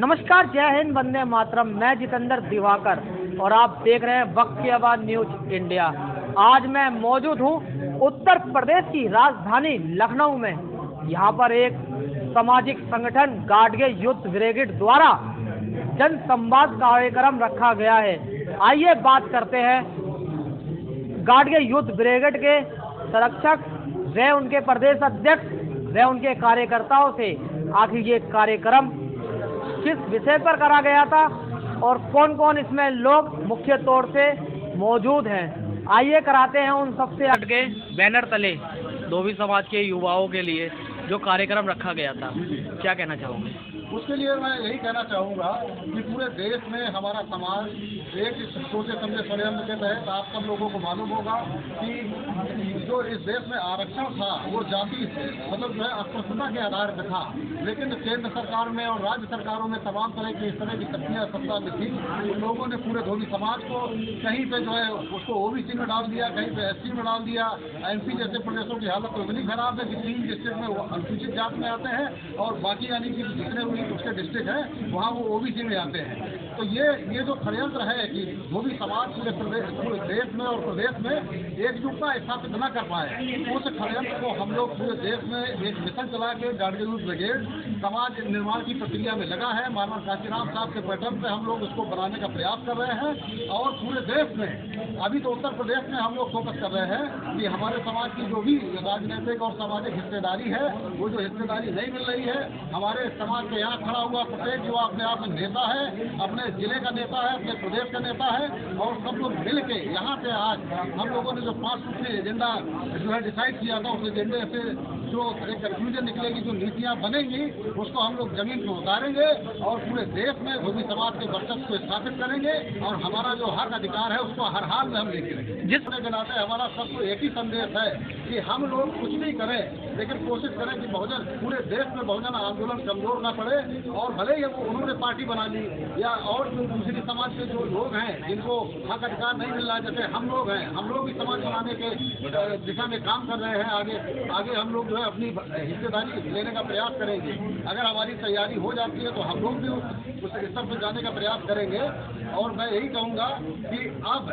नमस्कार, जय हिंद, वंदे मातरम। मैं जितेंद्र दिवाकर और आप देख रहे हैं वक्त की आवाज न्यूज इंडिया। आज मैं मौजूद हूं उत्तर प्रदेश की राजधानी लखनऊ में। यहां पर एक सामाजिक संगठन गाडगे यूथ ब्रिगेड द्वारा जन संवाद कार्यक्रम रखा गया है। आइए बात करते हैं गाडगे यूथ ब्रिगेड के संरक्षक व उनके प्रदेश अध्यक्ष व उनके कार्यकर्ताओं से। आखिर ये कार्यक्रम किस विषय पर करा गया था और कौन कौन इसमें लोग मुख्य तौर से मौजूद हैं, आइए कराते हैं उन सबसे हट के बैनर तले धोबी समाज के युवाओं के लिए जो कार्यक्रम रखा गया था। क्या कहना चाहोगे? उसके लिए मैं यही कहना चाहूँगा कि पूरे देश में हमारा समाज एक सोचे समझे षड्यंत्र के तहत आप सब लोगों को मालूम होगा कि जो इस देश में आरक्षण था वो जाति से मतलब जो है अस्पृश्यता के आधार पर था, लेकिन केंद्र सरकार में और राज्य सरकारों में तमाम तरह की इस तरह की शक्तियाँ सत्ता में थी। उन लोगों ने पूरे धोबी समाज को कहीं पे जो है उसको ओबीसी में डाल दिया, कहीं पे एससी में डाल दिया। एमपी जैसे प्रदेशों की हालत तो इतनी खराब है कि 3 डिस्ट्रिक्ट में वो अनुसूचित जाति में आते हैं और बाकी यानी कि जितने उसके डिस्ट्रिक्ट है वहाँ वो ओबीसी में आते हैं। तो ये जो षड्यंत्र है कि धोबी समाज पूरे देश में और प्रदेश में एकजुटता स्थापित न कर पाए, उस षड्यंत्र को हम लोग पूरे देश में एक मिशन चला के गाडगे यूथ ब्रिगेड समाज निर्माण की प्रक्रिया में लगा है। मानव कांचीराम साहब के पैटर्न पे हम लोग उसको बनाने का प्रयास कर रहे हैं। और पूरे देश में अभी तो उत्तर प्रदेश में हम लोग फोकस कर रहे हैं कि हमारे समाज की जो भी राजनीतिक और सामाजिक हिस्सेदारी है वो जो हिस्सेदारी नहीं मिल रही है। हमारे समाज के यहाँ खड़ा हुआ प्रत्येक युवा अपने आप में नेता है, अपने जिले का नेता है, अपने प्रदेश का नेता है और सब लोग मिल के यहाँ पे आज हम लोगों ने जो 5 सूत्री एजेंडा जो है डिसाइड किया था, उस एजेंडे से जो एक कंक्लूजन निकलेगी, जो नीतियाँ बनेंगी उसको हम लोग जमीन पर उतारेंगे और पूरे देश में धोबी समाज के वर्चस्व को स्थापित करेंगे और हमारा जो हक अधिकार है उसको हर हाल में हम लेके रहेंगे। जिसने के नाते हमारा सबको एक ही संदेश है कि हम लोग कुछ भी करें लेकिन कोशिश करें कि बहुजन पूरे देश में बहुजन आंदोलन कमजोर ना पड़े। और भले ही उन्होंने पार्टी बना ली या और दूसरी समाज के जो लोग हैं जिनको हक अधिकार नहीं मिल रहा है, जैसे हम लोग हैं, हम लोग भी समाज बनाने के दिशा में काम कर रहे हैं। आगे हम लोग जो है अपनी हिस्सेदारी लेने का प्रयास करेंगे। अगर हमारी तैयारी हो जाती है तो हम लोग भी उस स्तर पर जाने का प्रयास करेंगे। और मैं यही कहूँगा कि अब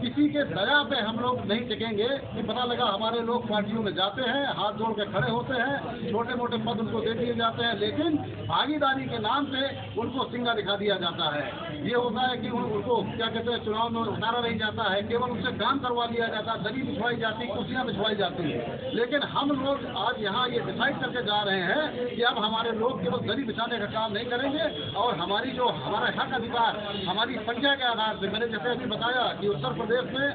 किसी के दया पे हम लोग नहीं टिकेंगे कि पता लगा हमारे लोग पार्टियों में जाते हैं, हाथ जोड़ के खड़े होते हैं, छोटे मोटे पद उनको दे दिए जाते हैं, लेकिन भागीदारी के नाम पे उनको सिंगा दिखा दिया जाता है। ये होता है कि उनको क्या कहते हैं चुनाव में उतारा नहीं जाता है, केवल उनसे काम करवा लिया जाता है, दरी बिछवाई जाती, कुर्सियाँ बिछवाई जाती है। लेकिन हम लोग आज यहाँ ये डिसाइड करके जा रहे हैं कि अब हमारे लोग केवल दरी बिछाने का काम नहीं करेंगे और हमारी जो हमारा हक अधिकार हमारी संख्या के आधार पर, मैंने जैसे अभी बताया कि उत्तर प्रदेश में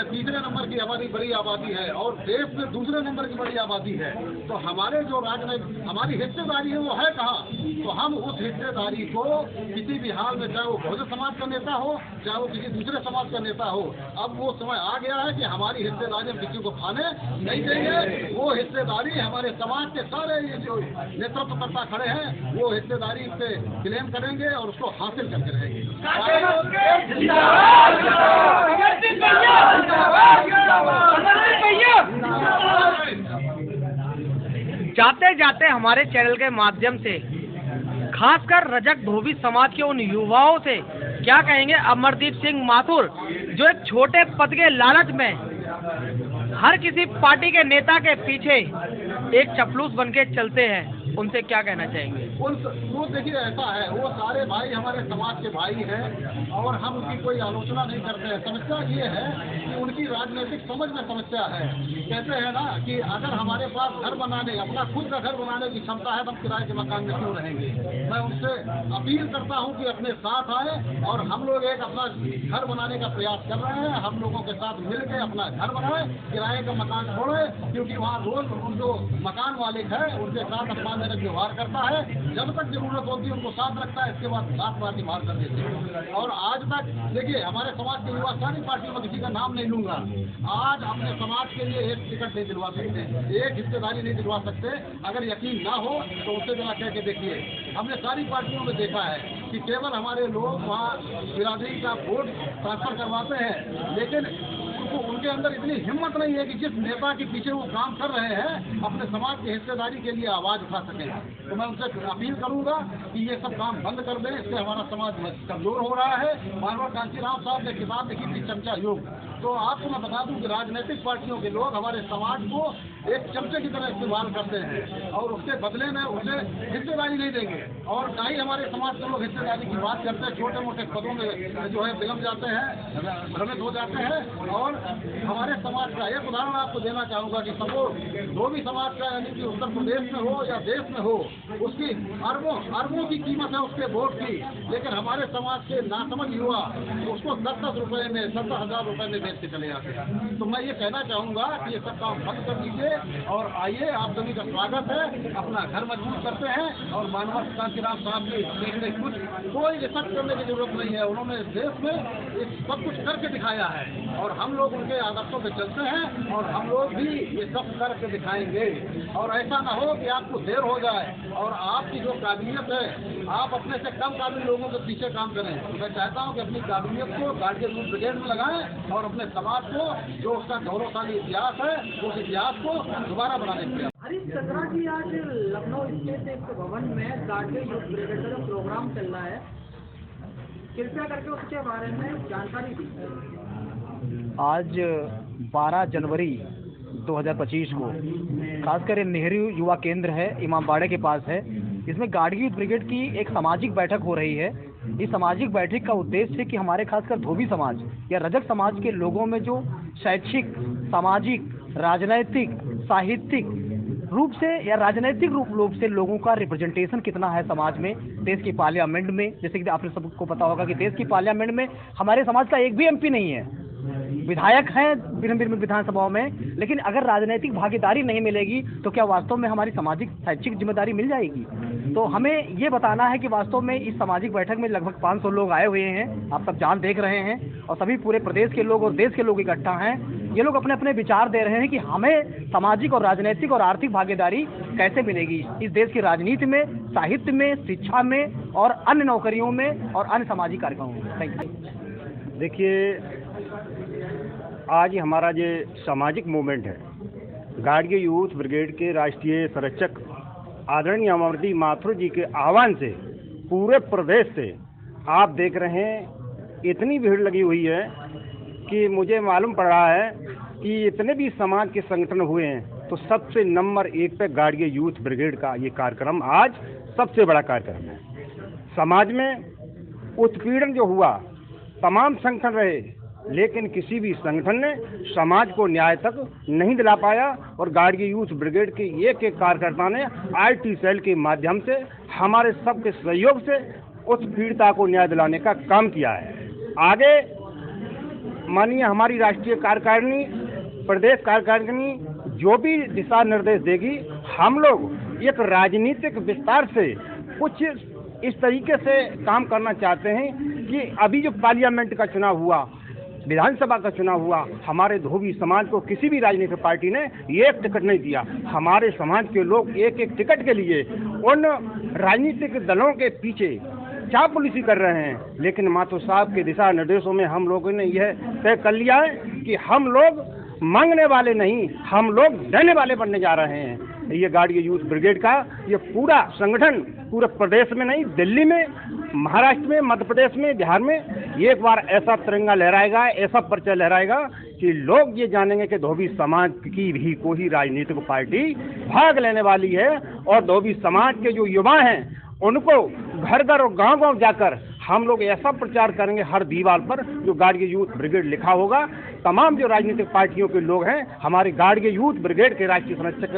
3रे नंबर की हमारी बड़ी आबादी है और देश में 2रे नंबर की बड़ी आबादी है। तो हमारे जो राजनीतिक हमारी हिस्सेदारी है वो है कहाँ? तो हम उस हिस्सेदारी को किसी भी हाल में, चाहे वो बहुजन समाज का नेता हो चाहे वो किसी दूसरे समाज का नेता हो, अब वो समय आ गया है कि हमारी हिस्सेदारी हम किसी को खाने नहीं देंगे। वो हिस्सेदारी हमारे समाज के सारे ये जो नेतृत्वकर्ता खड़े हैं वो हिस्सेदारी पे क्लेम करेंगे और उसको हासिल करके रहेंगे। जाते जाते हमारे चैनल के माध्यम से खासकर रजक धोबी समाज के उन युवाओं से क्या कहेंगे अमरदीप सिंह माथुर, जो एक छोटे पद के लालच में हर किसी पार्टी के नेता के पीछे एक चपलूस बन के चलते हैं, उनसे क्या कहना चाहेंगे? वो देखिए ऐसा है, वो सारे भाई हमारे समाज के भाई हैं और हम उनकी कोई आलोचना नहीं करते हैं। समस्या ये है कि उनकी राजनीतिक समझ में समस्या है। कहते हैं ना कि अगर हमारे पास घर बनाने, अपना खुद का घर बनाने की क्षमता है तो हम किराए के मकान में क्यों रहेंगे। मैं उनसे अपील करता हूँ कि अपने साथ आए और हम लोग एक अपना घर बनाने का प्रयास कर रहे हैं। हम लोगों के साथ मिल के अपना घर बनाए, किराए का मकान छोड़े, क्योंकि वहाँ रोज जो मकान मालिक है उनके साथ अपमानजनक व्यवहार करता है। जब तक जरूरत होती है उनको साथ रखता है, इसके बाद साथ बाकी मार कर देते हैं। और आज तक देखिए हमारे समाज के युवा सारी पार्टियों में किसी का नाम नहीं लूंगा, आज अपने समाज के लिए एक टिकट नहीं दिलवा सकते, एक हिस्सेदारी नहीं दिलवा सकते। अगर यकीन ना हो तो उससे जरा कह के देखिए। हमने सारी पार्टियों में देखा है कि केवल हमारे लोग वहाँ बिरादरी का वोट ट्रांसफर करवाते हैं, लेकिन उनको उनके अंदर इतनी हिम्मत नहीं है कि जिस नेता के पीछे वो काम कर रहे हैं अपने समाज की हिस्सेदारी के लिए आवाज उठा सकें। तो मैं उनसे अपील करूंगा कि ये सब काम बंद कर दें, इससे हमारा समाज कमजोर हो रहा है। मानव कांचीराम साहब ने किताब लिखी थी चमचा युग, तो आपको मैं बता दूं कि राजनीतिक पार्टियों के लोग हमारे समाज को एक चमचे की तरह इस्तेमाल करते हैं और उसके बदले में उसे हिस्सेदारी नहीं देंगे। और ना ही हमारे समाज के लोग हिस्सेदारी की बात करते हैं, छोटे मोटे पदों में जो है विलम्ब जाते हैं, भ्रमित हो जाते हैं। और हमारे समाज का एक उदाहरण आपको देना चाहूँगा कि सपोज जो भी समाज का यानी कि उत्तर प्रदेश में हो या देश में हो, उसकी अरबों की कीमत है उसके वोट की, लेकिन हमारे समाज के नासमझ युवा उसको 10-10 रुपए में 70,000 रुपए में बेच के चले जाते हैं। तो मैं ये कहना चाहूँगा कि ये सब काम बंद कर दीजिए और आइए, आप सभी का स्वागत है। अपना घर मजबूत करते हैं और मानव कांचीराम साहब की देखने कुछ कोई रिसर्च करने की जरूरत नहीं है। उन्होंने इस देश में सब कुछ करके दिखाया है और हम लोग उनके आदर्शों पे चलते हैं और हम लोग भी ये सब करके दिखाएंगे। और ऐसा ना हो कि आपको देर हो जाए और आपकी जो काबिलियत है आप अपने से कम काबिल लोगों के पीछे काम करें। तो मैं चाहता हूँ कि अपनी काबिलियत को गार्जियन यूथ ब्रिगेड में लगाएं और अपने समाज को जो उसका गौरवशाली इतिहास है उस इतिहास को दोबारा बनाने के लिए। हरीश चंद्रा जी, आज लखनऊ स्थित एक भवन में गार्जियन यूथ ब्रिगेड का जो प्रोग्राम चल रहा है, कृपया करके उसके बारे में जानकारी दीजिए। आज 12 जनवरी 2025 को खासकर ये नेहरू युवा केंद्र है, इमामबाड़े के पास है, इसमें गार्जियन यूथ ब्रिगेड की एक सामाजिक बैठक हो रही है। इस सामाजिक बैठक का उद्देश्य है कि हमारे खासकर धोबी समाज या रजक समाज के लोगों में जो शैक्षिक, सामाजिक, राजनैतिक, साहित्यिक रूप से या राजनीतिक रूप से लोगों का रिप्रेजेंटेशन कितना है समाज में, देश की पार्लियामेंट में। जैसे कि आपने सबको पता होगा कि देश की पार्लियामेंट में हमारे समाज का एक भी एमपी नहीं है, विधायक हैं विभिन्न विधानसभाओं में, लेकिन अगर राजनीतिक भागीदारी नहीं मिलेगी तो क्या वास्तव में हमारी सामाजिक शैक्षिक जिम्मेदारी मिल जाएगी। तो हमें ये बताना है कि वास्तव में इस सामाजिक बैठक में लगभग 500 लोग आए हुए हैं, आप सब जान देख रहे हैं, और सभी पूरे प्रदेश के लोग और देश के लोग इकट्ठा हैं। ये लोग अपने अपने विचार दे रहे हैं कि हमें सामाजिक और राजनीतिक और आर्थिक भागीदारी कैसे मिलेगी इस देश की राजनीति में, साहित्य में, शिक्षा में और अन्य नौकरियों में और अन्य सामाजिक कार्यक्रमों में। Thank you. देखिए, आज हमारा जो सामाजिक मूवमेंट है, गार्जियन यूथ ब्रिगेड के राष्ट्रीय संरक्षक आदरणीय अमरदीप माथुर जी के आह्वान से पूरे प्रदेश से आप देख रहे हैं इतनी भीड़ लगी हुई है कि मुझे मालूम पड़ रहा है कि इतने भी समाज के संगठन हुए हैं तो सबसे नंबर 1 पे गार्जियन यूथ ब्रिगेड का ये कार्यक्रम आज सबसे बड़ा कार्यक्रम है। समाज में उत्पीड़न जो हुआ, तमाम संगठन रहे, लेकिन किसी भी संगठन ने समाज को न्याय तक नहीं दिला पाया और गार्जियन यूथ ब्रिगेड के एक एक कार्यकर्ता ने IT सेल के माध्यम से हमारे सबके सहयोग से उस पीड़िता को न्याय दिलाने का काम किया है। आगे माननीय हमारी राष्ट्रीय कार्यकारिणी, प्रदेश कार्यकारिणी जो भी दिशा निर्देश देगी, हम लोग एक राजनीतिक विस्तार से कुछ इस तरीके से काम करना चाहते हैं कि अभी जो पार्लियामेंट का चुनाव हुआ, विधानसभा का चुनाव हुआ, हमारे धोबी समाज को किसी भी राजनीतिक पार्टी ने एक टिकट नहीं दिया। हमारे समाज के लोग एक एक टिकट के लिए उन राजनीतिक दलों के पीछे चापलूसी कर रहे हैं, लेकिन माथुर साहब के दिशा निर्देशों में हम लोगों ने यह तय कर लिया है कि हम लोग मांगने वाले नहीं, हम लोग देने वाले बनने जा रहे हैं। ये गार्जियन यूथ ब्रिगेड का ये पूरा संगठन पूरे प्रदेश में नहीं, दिल्ली में, महाराष्ट्र में, मध्य प्रदेश में, बिहार में एक बार ऐसा तिरंगा लहराएगा, ऐसा पर्चा लहराएगा कि लोग ये जानेंगे कि धोबी समाज की भी कोई राजनीतिक पार्टी भाग लेने वाली है और धोबी समाज के जो युवा हैं उनको घर घर और गांव गांव जाकर हम लोग ऐसा प्रचार करेंगे हर दीवार पर जो गार्जियन यूथ ब्रिगेड लिखा होगा। तमाम जो राजनीतिक पार्टियों के लोग हैं हमारे गार्जियन यूथ ब्रिगेड के राष्ट्रीय संरक्षक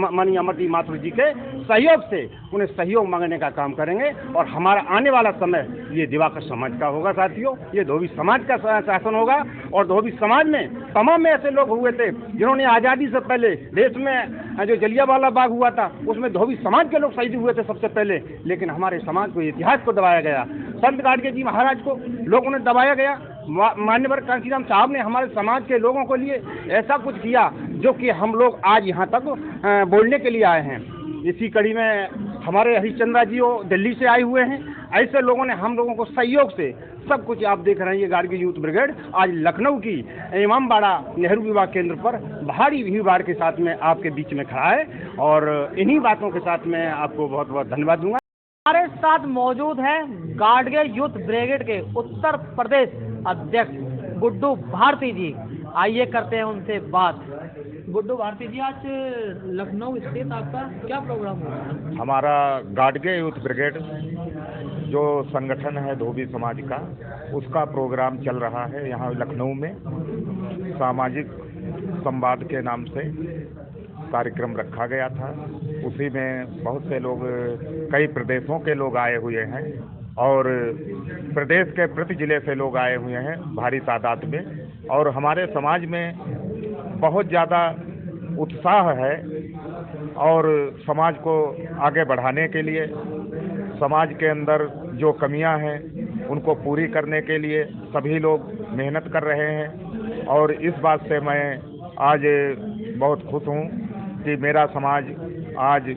माननीय अमरदीप माथुर जी के सहयोग से उन्हें सहयोग मांगने का काम करेंगे और हमारा आने वाला समय ये दिवाकर समाज का होगा। साथियों, ये धोबी समाज का शासन होगा और धोबी समाज में तमाम ऐसे लोग हुए थे जिन्होंने आज़ादी से पहले देश में जो जलियांवाला बाग हुआ था उसमें धोबी समाज के लोग शहीद हुए थे सबसे पहले, लेकिन हमारे समाज को, इतिहास को दबाया गया। संत गाडगे जी महाराज को लोगों ने दबाया गया। मान्यवर कांचीराम साहब ने हमारे समाज के लोगों के लिए ऐसा कुछ किया जो कि हम लोग आज यहाँ तक बोलने के लिए आए हैं। इसी कड़ी में हमारे हरीश चंद्रा जी वो दिल्ली से आए हुए हैं ऐसे लोगों ने हम लोगों को सहयोग से सब कुछ, आप देख रहे हैं ये गार्गी यूथ ब्रिगेड आज लखनऊ की इमामबाड़ा नेहरू युवा केंद्र पर भारी भीड़ के साथ में आपके बीच में खड़ा है, और इन्हीं बातों के साथ मैं आपको बहुत बहुत धन्यवाद दूंगा। हमारे साथ मौजूद है गाडगे यूथ ब्रिगेड के उत्तर प्रदेश अध्यक्ष गुड्डू भारती जी। आइए करते हैं उनसे बात। गुड्डू भारती जी, आज लखनऊ स्थित आपका क्या प्रोग्राम हुआ? हमारा गाडगे यूथ ब्रिगेड जो संगठन है धोबी समाज का, उसका प्रोग्राम चल रहा है यहाँ लखनऊ में। सामाजिक संवाद के नाम से कार्यक्रम रखा गया था। उसी में बहुत से लोग, कई प्रदेशों के लोग आए हुए हैं और प्रदेश के प्रति जिले से लोग आए हुए हैं भारी तादाद में। और हमारे समाज में बहुत ज़्यादा उत्साह है और समाज को आगे बढ़ाने के लिए, समाज के अंदर जो कमियां हैं उनको पूरी करने के लिए सभी लोग मेहनत कर रहे हैं। और इस बात से मैं आज बहुत खुश हूं कि मेरा समाज आज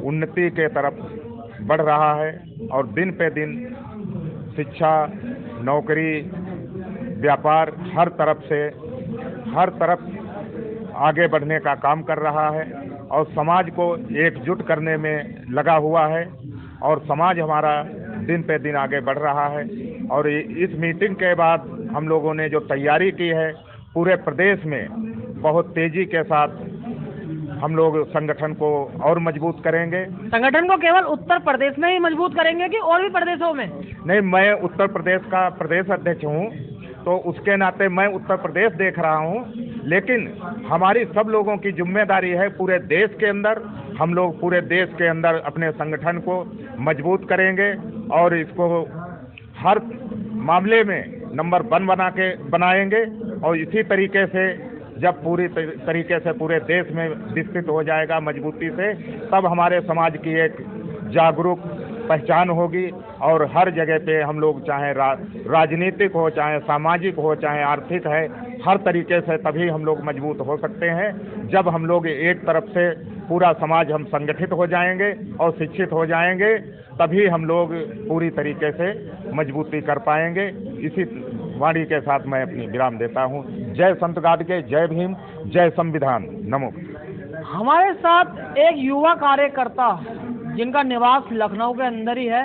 उन्नति के तरफ बढ़ रहा है और दिन पे दिन शिक्षा, नौकरी, व्यापार, हर तरफ आगे बढ़ने का काम कर रहा है और समाज को एकजुट करने में लगा हुआ है और समाज हमारा दिन पे दिन आगे बढ़ रहा है। और इस मीटिंग के बाद हम लोगों ने जो तैयारी की है, पूरे प्रदेश में बहुत तेजी के साथ हम लोग संगठन को और मजबूत करेंगे। संगठन को केवल उत्तर प्रदेश में ही मजबूत करेंगे कि और भी प्रदेशों में? नहीं, मैं उत्तर प्रदेश का प्रदेश अध्यक्ष हूँ, तो उसके नाते मैं उत्तर प्रदेश देख रहा हूँ, लेकिन हमारी सब लोगों की जिम्मेदारी है पूरे देश के अंदर। हम लोग पूरे देश के अंदर अपने संगठन को मजबूत करेंगे और इसको हर मामले में नंबर 1 बनाएंगे। और इसी तरीके से जब पूरी तरीके से पूरे देश में विकसित हो जाएगा मजबूती से, तब हमारे समाज की एक जागरूक पहचान होगी और हर जगह पे हम लोग, चाहे राजनीतिक हो, चाहे सामाजिक हो, चाहे आर्थिक है, हर तरीके से तभी हम लोग मजबूत हो सकते हैं जब हम लोग एक तरफ से पूरा समाज हम संगठित हो जाएंगे और शिक्षित हो जाएंगे, तभी हम लोग पूरी तरीके से मजबूती कर पाएंगे। इसी वाणी के साथ मैं अपनी विराम देता हूँ। जय संत गाडगे, जय भीम, जय संविधान, नमो। हमारे साथ एक युवा कार्यकर्ता जिनका निवास लखनऊ के अंदर ही है,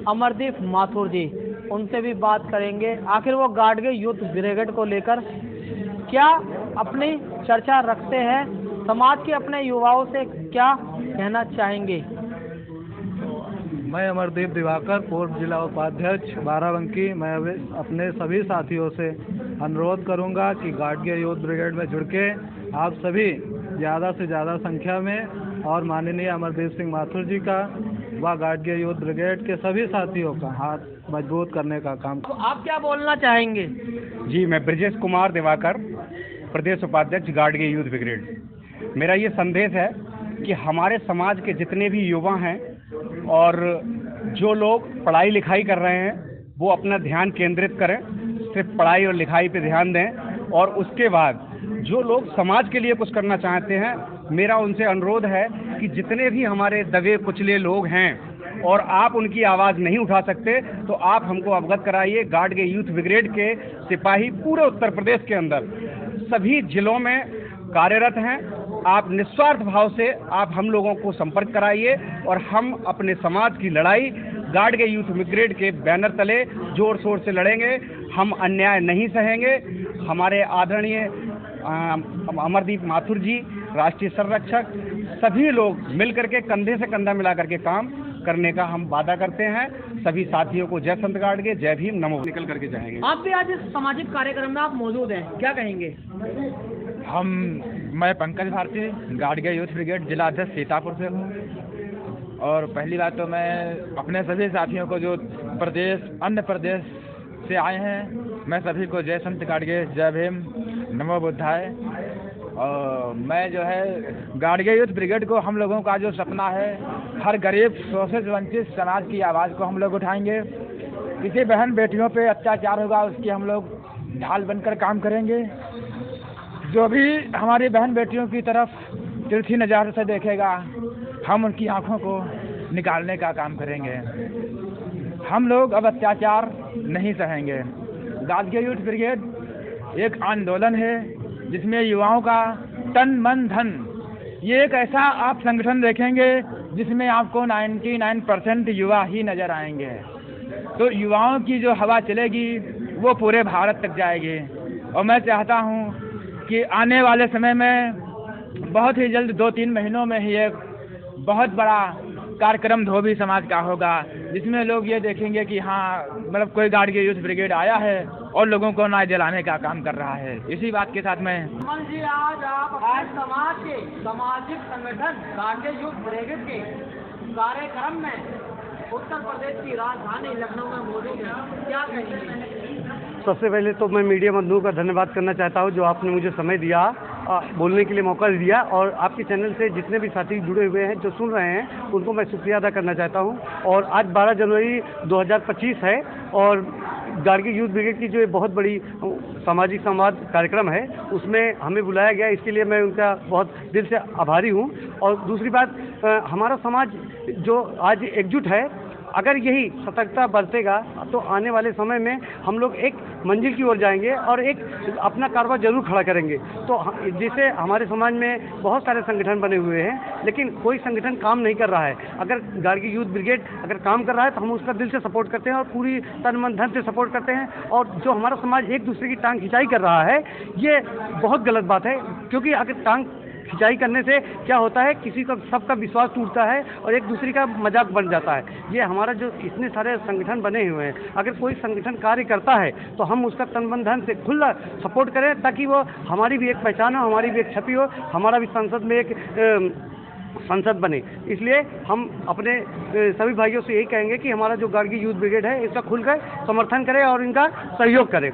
अमरदीप माथुर जी, उनसे भी बात करेंगे। आखिर वो गाडगे यूथ ब्रिगेड को लेकर क्या अपनी चर्चा रखते हैं, समाज के अपने युवाओं से क्या कहना चाहेंगे। मैं अमरदीप दिवाकर, पूर्व जिला उपाध्यक्ष बाराबंकी। मैं अपने सभी साथियों से अनुरोध करूंगा कि गाडगे यूथ ब्रिगेड में जुड़ के आप सभी ज़्यादा से ज़्यादा संख्या में और माननीय अमरदीप सिंह माथुर जी का व गाडगे यूथ ब्रिगेड के सभी साथियों का हाथ मजबूत करने का काम। तो आप क्या बोलना चाहेंगे? जी, मैं ब्रजेश कुमार दिवाकर, प्रदेश उपाध्यक्ष गाडगे यूथ ब्रिगेड। मेरा ये संदेश है कि हमारे समाज के जितने भी युवा हैं और जो लोग पढ़ाई लिखाई कर रहे हैं, वो अपना ध्यान केंद्रित करें, सिर्फ पढ़ाई और लिखाई पे ध्यान दें। और उसके बाद जो लोग समाज के लिए कुछ करना चाहते हैं, मेरा उनसे अनुरोध है कि जितने भी हमारे दबे कुचले लोग हैं और आप उनकी आवाज़ नहीं उठा सकते, तो आप हमको अवगत कराइए। गाडगे यूथ ब्रिगेड के सिपाही पूरे उत्तर प्रदेश के अंदर सभी जिलों में कार्यरत हैं। आप निस्वार्थ भाव से आप हम लोगों को संपर्क कराइए और हम अपने समाज की लड़ाई गाडगे यूथ ब्रिगेड के बैनर तले जोर शोर से लड़ेंगे। हम अन्याय नहीं सहेंगे। हमारे आदरणीय अमरदीप माथुर जी, राष्ट्रीय संरक्षक, सभी लोग मिलकर के कंधे से कंधा मिला करके काम करने का हम वादा करते हैं। सभी साथियों को जय संत गाडगे, जय भीम, नमो निकल करके जाएंगे। आप भी आज इस सामाजिक कार्यक्रम में आप मौजूद हैं, क्या कहेंगे? मैं पंकज भारती, गाडगे यूथ ब्रिगेड जिला अध्यक्ष सीतापुर से हूँ। और पहली बात तो मैं अपने सभी साथियों को जो अन्य प्रदेश से आए हैं, मैं सभी को जय संत गाडगे, जय भीम, नमो बुद्धाय। और मैं जो है गाडगे यूथ ब्रिगेड को, हम लोगों का जो सपना है, हर गरीब शोषित वंचित समाज की आवाज़ को हम लोग उठाएंगे। किसी बहन बेटियों पे अत्याचार होगा उसकी हम लोग ढाल बनकर काम करेंगे। जो भी हमारी बहन बेटियों की तरफ तिरछी नज़र से देखेगा, हम उनकी आंखों को निकालने का काम करेंगे। हम लोग अब अत्याचार नहीं सहेंगे। गाडगिल यूथ ब्रिगेड एक आंदोलन है जिसमें युवाओं का तन मन धन, ये एक ऐसा आप संगठन देखेंगे जिसमें आपको 99% युवा ही नजर आएंगे। तो युवाओं की जो हवा चलेगी वो पूरे भारत तक जाएगी। और मैं चाहता हूँ कि आने वाले समय में बहुत ही जल्द 2-3 महीनों में ही एक बहुत बड़ा कार्यक्रम धोबी समाज का होगा, जिसमें लोग ये देखेंगे कि हाँ मतलब कोई गाडगिल यूथ ब्रिगेड आया है और लोगों को न्याय दिलाने का काम कर रहा है। इसी बात के साथ मैं कमल जी, आज समाज के सामाजिक संगठन गाडगिल यूथ ब्रिगेड के कार्यक्रम में उत्तर प्रदेश की राजधानी लखनऊ में मौजूद है, क्या कहेंगे? सबसे पहले तो मैं मीडिया बंधुओं का धन्यवाद करना चाहता हूं जो आपने मुझे समय दिया, बोलने के लिए मौका दिया, और आपके चैनल से जितने भी साथी जुड़े हुए हैं जो सुन रहे हैं उनको मैं शुक्रिया अदा करना चाहता हूं। और आज 12 जनवरी 2025 है और गाडगिल यूथ ब्रिगेड की जो ये बहुत बड़ी सामाजिक संवाद कार्यक्रम है उसमें हमें बुलाया गया, इसके लिए मैं उनका बहुत दिल से आभारी हूं। और दूसरी बात, हमारा समाज जो आज एकजुट है, अगर यही सतर्कता बरतेगा तो आने वाले समय में हम लोग एक मंजिल की ओर जाएंगे और एक अपना कारोबार जरूर खड़ा करेंगे। तो जैसे हमारे समाज में बहुत सारे संगठन बने हुए हैं लेकिन कोई संगठन काम नहीं कर रहा है, अगर गाडगिल यूथ ब्रिगेड अगर काम कर रहा है तो हम उसका दिल से सपोर्ट करते हैं और पूरी तन मन धन से सपोर्ट करते हैं। और जो हमारा समाज एक दूसरे की टांग खिंचाई कर रहा है ये बहुत गलत बात है, क्योंकि अगर टांग खिंचाई करने से क्या होता है, किसी का सबका विश्वास टूटता है और एक दूसरे का मजाक बन जाता है। ये हमारा जो इतने सारे संगठन बने हुए हैं, अगर कोई संगठन कार्य करता है तो हम उसका तन मन धन से खुला सपोर्ट करें ताकि वो हमारी भी एक पहचान हो, हमारी भी एक छवि हो, हमारा भी संसद में एक संसद बने। इसलिए हम अपने सभी भाइयों से यही कहेंगे कि हमारा जो गाडगिल यूथ ब्रिगेड है इसका खुलकर समर्थन करें और इनका सहयोग करें।